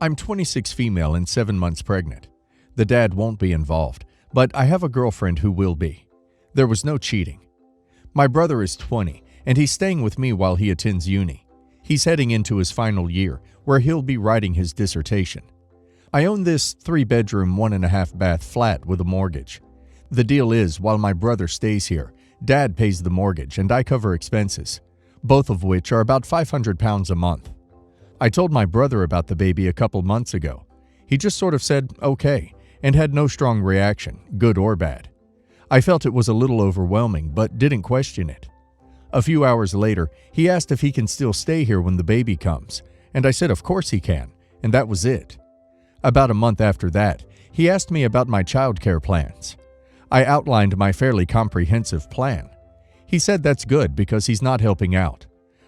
I'm 26 female and 7 months pregnant. The dad won't be involved, but I have a girlfriend who will be. There was no cheating. My brother is 20, and he's staying with me while he attends uni. He's heading into his final year, where he'll be writing his dissertation. I own this 3-bedroom, 1.5-bath flat with a mortgage. The deal is, while my brother stays here, Dad pays the mortgage and I cover expenses, both of which are about £500 a month. I told my brother about the baby a couple months ago. He just sort of said, okay, and had no strong reaction, good or bad. I felt it was a little overwhelming, but didn't question it. A few hours later, he asked if he can still stay here when the baby comes, and I said of course he can, and that was it. About a month after that, he asked me about my childcare plans. I outlined my fairly comprehensive plan. He said that's good because he's not helping out.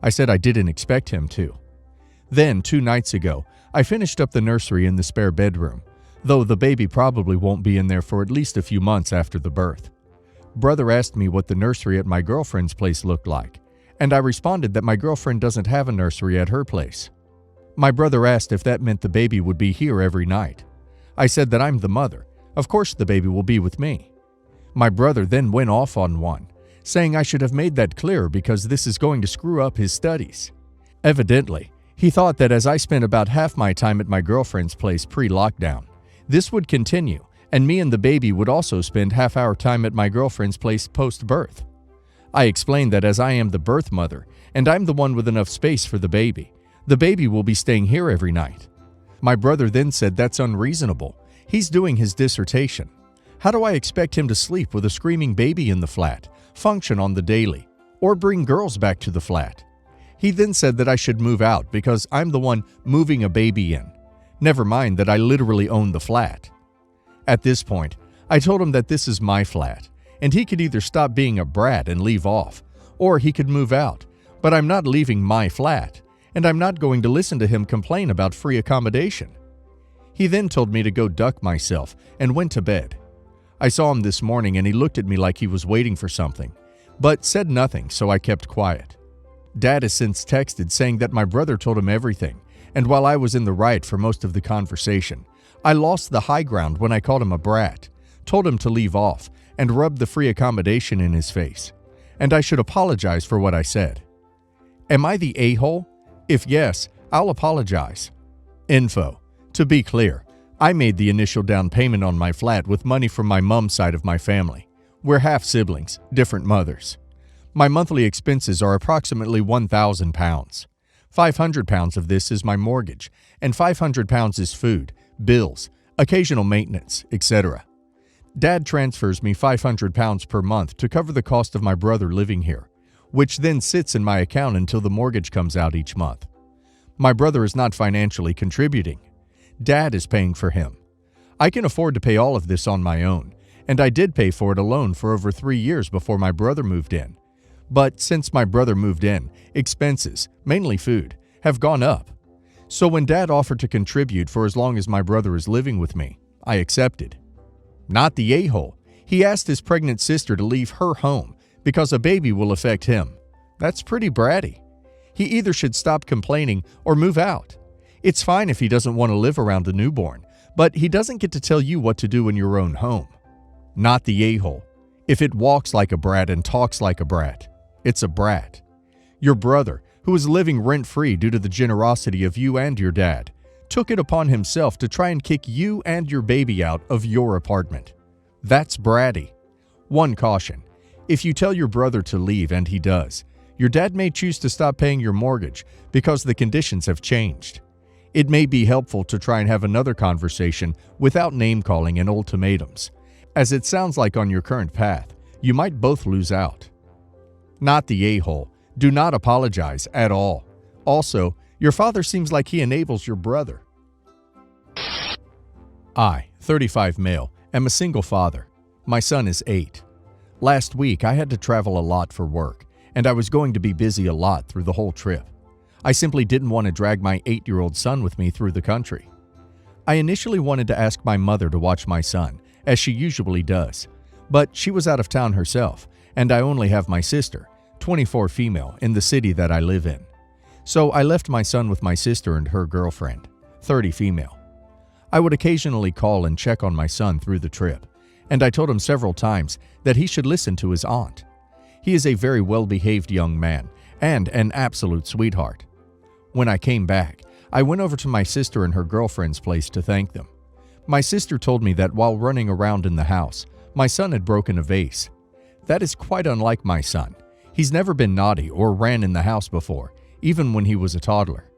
I said I didn't expect him to. Then, 2 nights ago, I finished up the nursery in the spare bedroom, though the baby probably won't be in there for at least a few months after the birth. Brother asked me what the nursery at my girlfriend's place looked like, and I responded that my girlfriend doesn't have a nursery at her place. My brother asked if that meant the baby would be here every night. I said that I'm the mother. Of course the baby will be with me. My brother then went off on one, saying I should have made that clearer because this is going to screw up his studies. Evidently, he thought that as I spent about half my time at my girlfriend's place pre-lockdown, this would continue, and me and the baby would also spend half our time at my girlfriend's place post-birth. I explained that as I am the birth mother, and I'm the one with enough space for the baby will be staying here every night. My brother then said that's unreasonable. He's doing his dissertation. How do I expect him to sleep with a screaming baby in the flat, function on the daily, or bring girls back to the flat? He then said that I should move out because I'm the one moving a baby in. Never mind that I literally own the flat. At this point, I told him that this is my flat, and he could either stop being a brat and leave off, or he could move out, but I'm not leaving my flat, and I'm not going to listen to him complain about free accommodation. He then told me to go duck myself and went to bed. I saw him this morning and he looked at me like he was waiting for something, but said nothing, so I kept quiet. Dad has since texted saying that my brother told him everything, and while I was in the right for most of the conversation, I lost the high ground when I called him a brat, told him to leave off, and rubbed the free accommodation in his face, and I should apologize for what I said. Am I the a-hole? If yes, I'll apologize. Info. To be clear, I made the initial down payment on my flat with money from my mom's side of my family. We're half siblings, different mothers. My monthly expenses are approximately £1,000. £500 of this is my mortgage, and £500 is food, bills, occasional maintenance, etc. Dad transfers me £500 per month to cover the cost of my brother living here, which then sits in my account until the mortgage comes out each month. My brother is not financially contributing. Dad is paying for him. I can afford to pay all of this on my own, and I did pay for it alone for over 3 years before my brother moved in. But since my brother moved in, expenses, mainly food, have gone up. So when Dad offered to contribute for as long as my brother is living with me, I accepted. Not the a-hole. He asked his pregnant sister to leave her home because a baby will affect him. That's pretty bratty. He either should stop complaining or move out. It's fine if he doesn't want to live around a newborn, but he doesn't get to tell you what to do in your own home. Not the a-hole. If it walks like a brat and talks like a brat, it's a brat. Your brother, who is living rent-free due to the generosity of you and your dad, took it upon himself to try and kick you and your baby out of your apartment. That's bratty. One caution. If you tell your brother to leave and he does, your dad may choose to stop paying your mortgage because the conditions have changed. It may be helpful to try and have another conversation without name-calling and ultimatums, as it sounds like on your current path, you might both lose out. Not the a-hole. Do not apologize at all. Also, your father seems like he enables your brother. I, 35 male, am a single father. My son is 8. Last week, I had to travel a lot for work, and I was going to be busy a lot through the whole trip. I simply didn't want to drag my 8-year-old son with me through the country. I initially wanted to ask my mother to watch my son, as she usually does, but she was out of town herself, and I only have my sister, 24 female, in the city that I live in. So I left my son with my sister and her girlfriend. 30 female. I would occasionally call and check on my son through the trip, and I told him several times that he should listen to his aunt. He is a very well-behaved young man and an absolute sweetheart. When I came back, I went over to my sister and her girlfriend's place to thank them. My sister told me that while running around in the house, my son had broken a vase. That is quite unlike my son. He's never been naughty or ran in the house before, even when he was a toddler.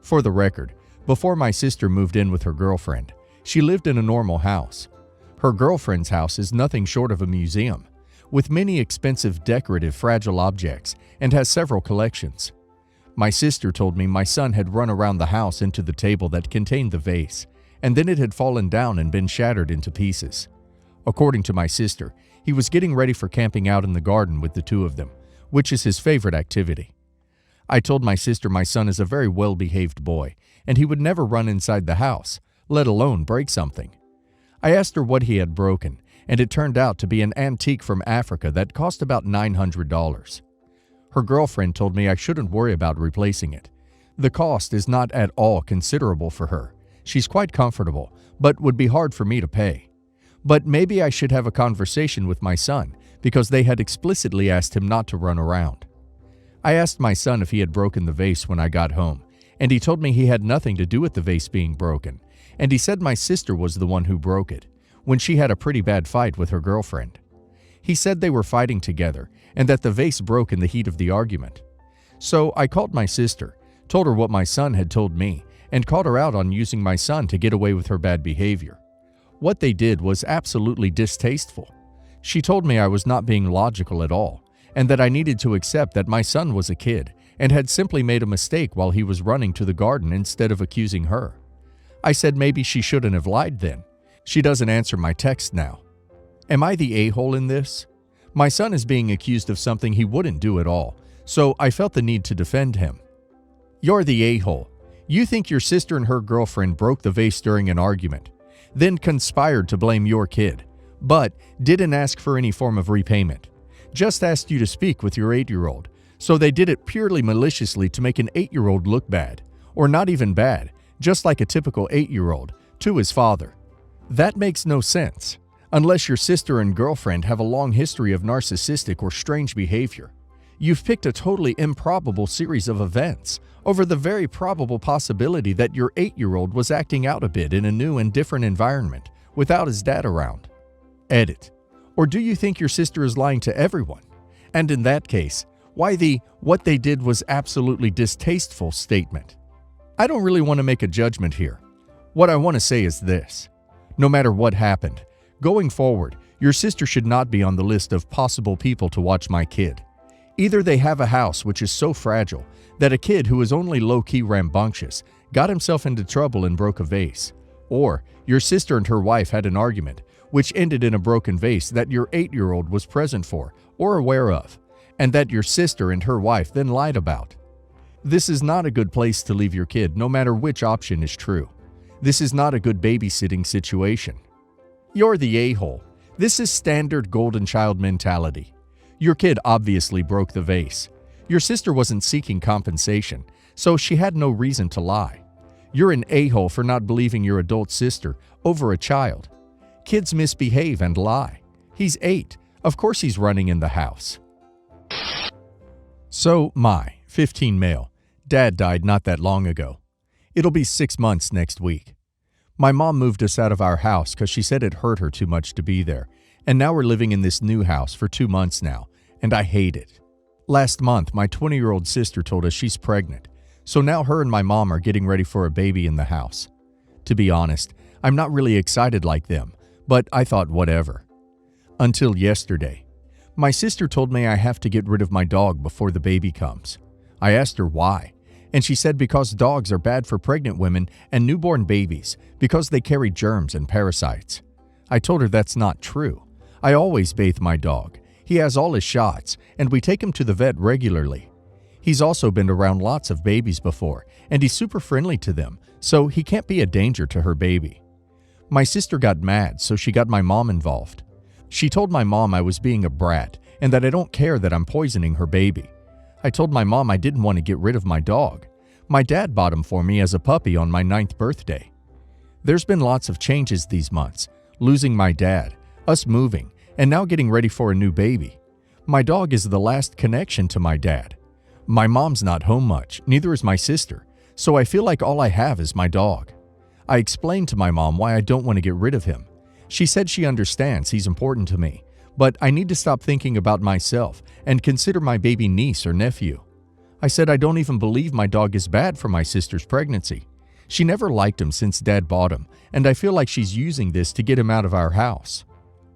For the record, before my sister moved in with her girlfriend, she lived in a normal house. Her girlfriend's house is nothing short of a museum, with many expensive decorative fragile objects, and has several collections. My sister told me my son had run around the house into the table that contained the vase, and then it had fallen down and been shattered into pieces. According to my sister, he was getting ready for camping out in the garden with the two of them, which is his favorite activity. I told my sister my son is a very well-behaved boy, and he would never run inside the house, let alone break something. I asked her what he had broken, and it turned out to be an antique from Africa that cost about $900. Her girlfriend told me I shouldn't worry about replacing it. The cost is not at all considerable for her. She's quite comfortable, but would be hard for me to pay. But maybe I should have a conversation with my son, because they had explicitly asked him not to run around. I asked my son if he had broken the vase when I got home, and he told me he had nothing to do with the vase being broken, and he said my sister was the one who broke it, when she had a pretty bad fight with her girlfriend. He said they were fighting together, and that the vase broke in the heat of the argument. So I called my sister, told her what my son had told me, and called her out on using my son to get away with her bad behavior. What they did was absolutely distasteful. She told me I was not being logical at all, and that I needed to accept that my son was a kid and had simply made a mistake while he was running to the garden instead of accusing her. I said maybe she shouldn't have lied then. She doesn't answer my text now. Am I the a-hole in this? My son is being accused of something he wouldn't do at all, so I felt the need to defend him. You're the a-hole. You think your sister and her girlfriend broke the vase during an argument, then conspired to blame your kid, but didn't ask for any form of repayment. Just asked you to speak with your 8-year-old, so they did it purely maliciously to make an 8-year-old look bad, or not even bad, just like a typical 8-year-old, to his father. That makes no sense, unless your sister and girlfriend have a long history of narcissistic or strange behavior. You've picked a totally improbable series of events over the very probable possibility that your 8-year-old was acting out a bit in a new and different environment without his dad around. Edit. Or do you think your sister is lying to everyone? And in that case, why the "what they did was absolutely distasteful" statement? I don't really want to make a judgment here. What I want to say is this. No matter what happened, going forward, your sister should not be on the list of possible people to watch my kid. Either they have a house which is so fragile that a kid who is only low-key rambunctious got himself into trouble and broke a vase, or your sister and her wife had an argument which ended in a broken vase that your 8-year-old was present for or aware of, and that your sister and her wife then lied about. This is not a good place to leave your kid, no matter which option is true. This is not a good babysitting situation. You're the a-hole. This is standard golden child mentality. Your kid obviously broke the vase. Your sister wasn't seeking compensation, so she had no reason to lie. You're an a-hole for not believing your adult sister over a child. Kids misbehave and lie. He's 8. Of course he's running in the house. So, 15 male. Dad died not that long ago. It'll be 6 months next week. My mom moved us out of our house because she said it hurt her too much to be there, and now we're living in this new house for 2 months now, and I hate it. Last month, my 20-year-old sister told us she's pregnant, so now her and my mom are getting ready for a baby in the house. To be honest, I'm not really excited like them, but I thought whatever. Until yesterday. My sister told me I have to get rid of my dog before the baby comes. I asked her why, and she said because dogs are bad for pregnant women and newborn babies because they carry germs and parasites. I told her that's not true. I always bathe my dog. He has all his shots, and we take him to the vet regularly. He's also been around lots of babies before, and he's super friendly to them, so he can't be a danger to her baby. My sister got mad, so she got my mom involved. She told my mom I was being a brat and that I don't care that I'm poisoning her baby. I told my mom I didn't want to get rid of my dog, My dad bought him for me as a puppy on my 9th birthday. There's been lots of changes these months, losing my dad, us moving, and now getting ready for a new baby. My dog is the last connection to my dad. My mom's not home much, neither is my sister, so I feel like all I have is my dog. I explained to my mom why I don't want to get rid of him. She said she understands he's important to me, but I need to stop thinking about myself and consider my baby niece or nephew. I said I don't even believe my dog is bad for my sister's pregnancy. She never liked him since Dad bought him, and I feel like she's using this to get him out of our house.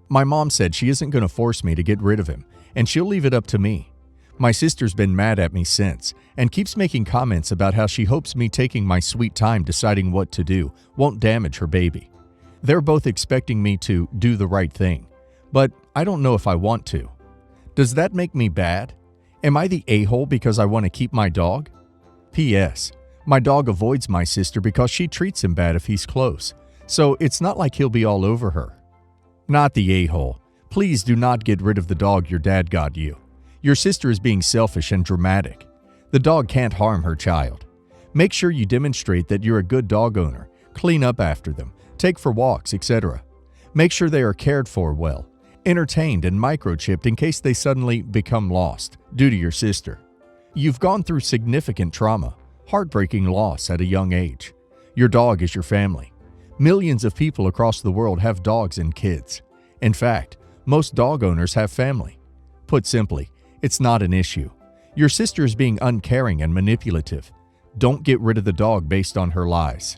My mom said she isn't going to force me to get rid of him, and she'll leave it up to me. My sister's been mad at me since, and keeps making comments about how she hopes me taking my sweet time deciding what to do won't damage her baby. They're both expecting me to do the right thing, but I don't know if I want to. Does that make me bad? Am I the a-hole because I want to keep my dog? P.S. My dog avoids my sister because she treats him bad if he's close, so it's not like he'll be all over her. Not the a-hole. Please do not get rid of the dog your dad got you. Your sister is being selfish and dramatic. The dog can't harm her child. Make sure you demonstrate that you're a good dog owner, clean up after them, take for walks, etc. Make sure they are cared for well, entertained and microchipped in case they suddenly become lost due to your sister. You've gone through significant trauma, heartbreaking loss at a young age. Your dog is your family. Millions of people across the world have dogs and kids. In fact, most dog owners have family. Put simply, it's not an issue. Your sister is being uncaring and manipulative. Don't get rid of the dog based on her lies.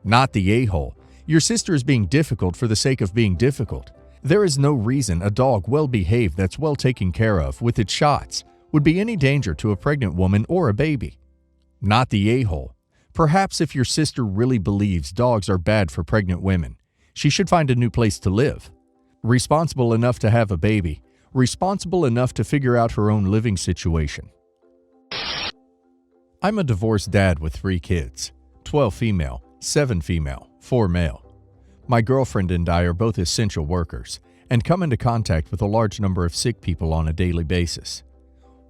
Not the a-hole. Your sister is being difficult for the sake of being difficult. There is no reason a dog well-behaved that's well taken care of with its shots would be any danger to a pregnant woman or a baby. Not the a-hole. Perhaps if your sister really believes dogs are bad for pregnant women, she should find a new place to live. Responsible enough to have a baby, responsible enough to figure out her own living situation. I'm a divorced dad with 3 kids, 12 female, 7 female, 4 male. My girlfriend and I are both essential workers and come into contact with a large number of sick people on a daily basis.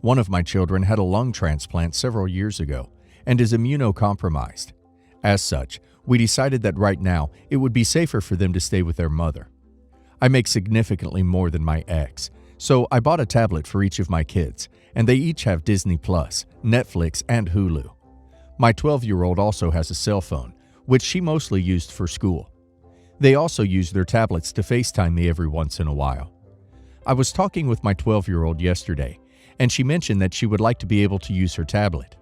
One of my children had a lung transplant several years ago and is immunocompromised. As such, we decided that right now it would be safer for them to stay with their mother. I make significantly more than my ex, so I bought a tablet for each of my kids, and they each have Disney+, Netflix, and Hulu. My 12-year-old also has a cell phone, which she mostly used for school. They also use their tablets to FaceTime me every once in a while. I was talking with my 12-year-old yesterday, and she mentioned that she would like to be able to use her tablet.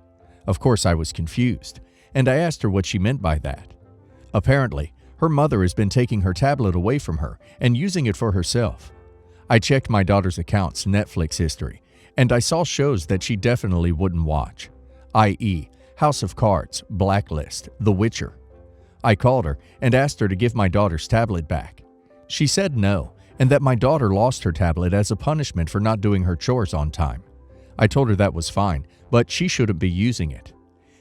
Of course, I was confused, and I asked her what she meant by that. Apparently, her mother has been taking her tablet away from her and using it for herself. I checked my daughter's account's Netflix history, and I saw shows that she definitely wouldn't watch, i.e., House of Cards, Blacklist, The Witcher. I called her and asked her to give my daughter's tablet back. She said no, and that my daughter lost her tablet as a punishment for not doing her chores on time. I told her that was fine, but she shouldn't be using it.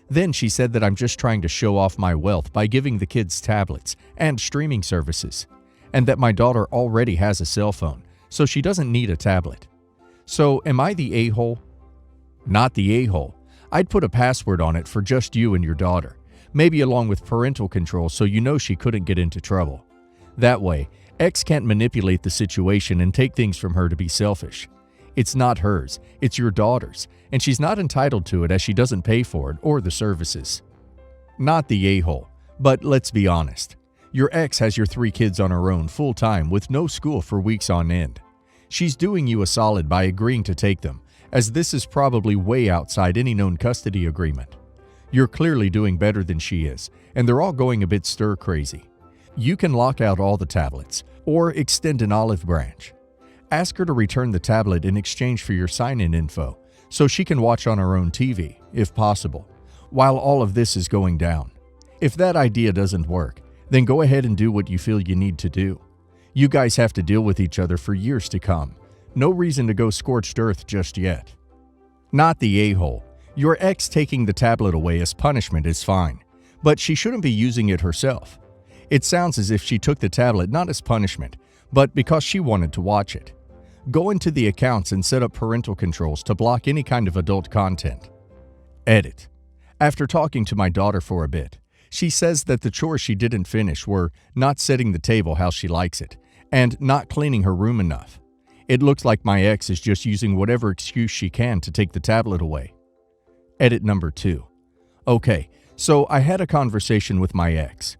Then she said that I'm just trying to show off my wealth by giving the kids tablets and streaming services, and that my daughter already has a cell phone, so she doesn't need a tablet. So am I the a-hole? Not the a-hole. I'd put a password on it for just you and your daughter, maybe along with parental control so you know she couldn't get into trouble. That way, X can't manipulate the situation and take things from her to be selfish. It's not hers, it's your daughter's, and she's not entitled to it as she doesn't pay for it or the services. Not the a-hole, but let's be honest. Your ex has your 3 kids on her own full-time with no school for weeks on end. She's doing you a solid by agreeing to take them, as this is probably way outside any known custody agreement. You're clearly doing better than she is, and they're all going a bit stir-crazy. You can lock out all the tablets, or extend an olive branch. Ask her to return the tablet in exchange for your sign-in info, so she can watch on her own TV, if possible, while all of this is going down. If that idea doesn't work, then go ahead and do what you feel you need to do. You guys have to deal with each other for years to come. No reason to go scorched earth just yet. Not the a-hole. Your ex taking the tablet away as punishment is fine, but she shouldn't be using it herself. It sounds as if she took the tablet not as punishment, but because she wanted to watch it. Go into the accounts and set up parental controls to block any kind of adult content. Edit. After talking to my daughter for a bit, she says that the chores she didn't finish were not setting the table how she likes it and not cleaning her room enough. It looks like my ex is just using whatever excuse she can to take the tablet away. Edit number 2. Okay, so I had a conversation with my ex.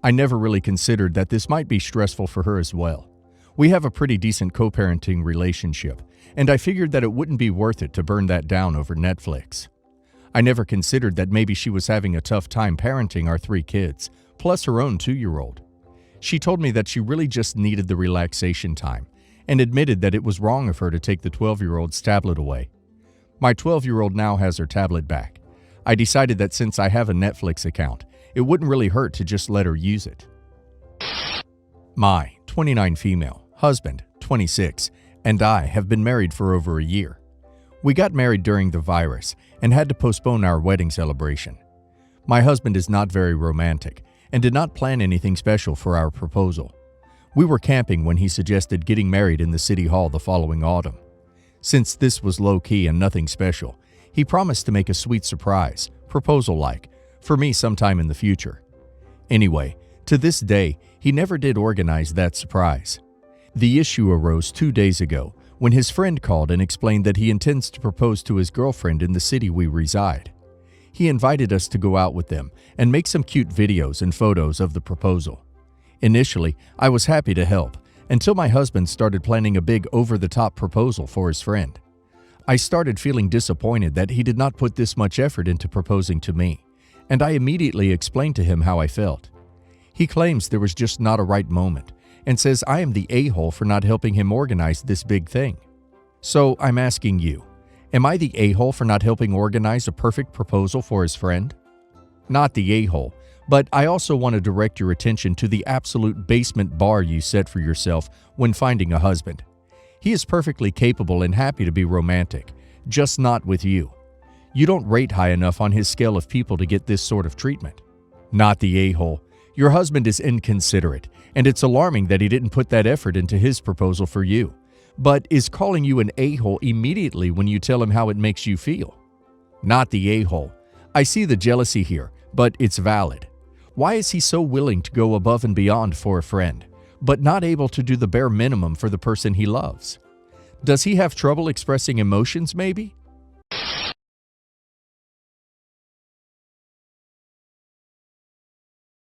I never really considered that this might be stressful for her as well. We have a pretty decent co-parenting relationship, and I figured that it wouldn't be worth it to burn that down over Netflix. I never considered that maybe she was having a tough time parenting our 3 kids, plus her own 2-year-old. She told me that she really just needed the relaxation time, and admitted that it was wrong of her to take the 12-year-old's tablet away. My 12-year-old now has her tablet back. I decided that since I have a Netflix account, it wouldn't really hurt to just let her use it. My 29 female, husband, 26, and I have been married for over a year. We got married during the virus and had to postpone our wedding celebration. My husband is not very romantic and did not plan anything special for our proposal. We were camping when he suggested getting married in the city hall the following autumn. Since this was low-key and nothing special, he promised to make a sweet surprise, proposal-like, for me sometime in the future. Anyway, to this day, he never did organize that surprise. The issue arose 2 days ago when his friend called and explained that he intends to propose to his girlfriend in the city we reside. He invited us to go out with them and make some cute videos and photos of the proposal. Initially, I was happy to help, until my husband started planning a big over-the-top proposal for his friend. I started feeling disappointed that he did not put this much effort into proposing to me, and I immediately explained to him how I felt. He claims there was just not a right moment, and says I am the a-hole for not helping him organize this big thing. So I'm asking you, am I the a-hole for not helping organize a perfect proposal for his friend? Not the a-hole, but I also want to direct your attention to the absolute basement bar you set for yourself when finding a husband. He is perfectly capable and happy to be romantic, just not with you. You don't rate high enough on his scale of people to get this sort of treatment. Not the a-hole. Your husband is inconsiderate, and it's alarming that he didn't put that effort into his proposal for you, but is calling you an a-hole immediately when you tell him how it makes you feel. Not the a-hole. I see the jealousy here, but it's valid. Why is he so willing to go above and beyond for a friend, but not able to do the bare minimum for the person he loves? Does he have trouble expressing emotions, maybe?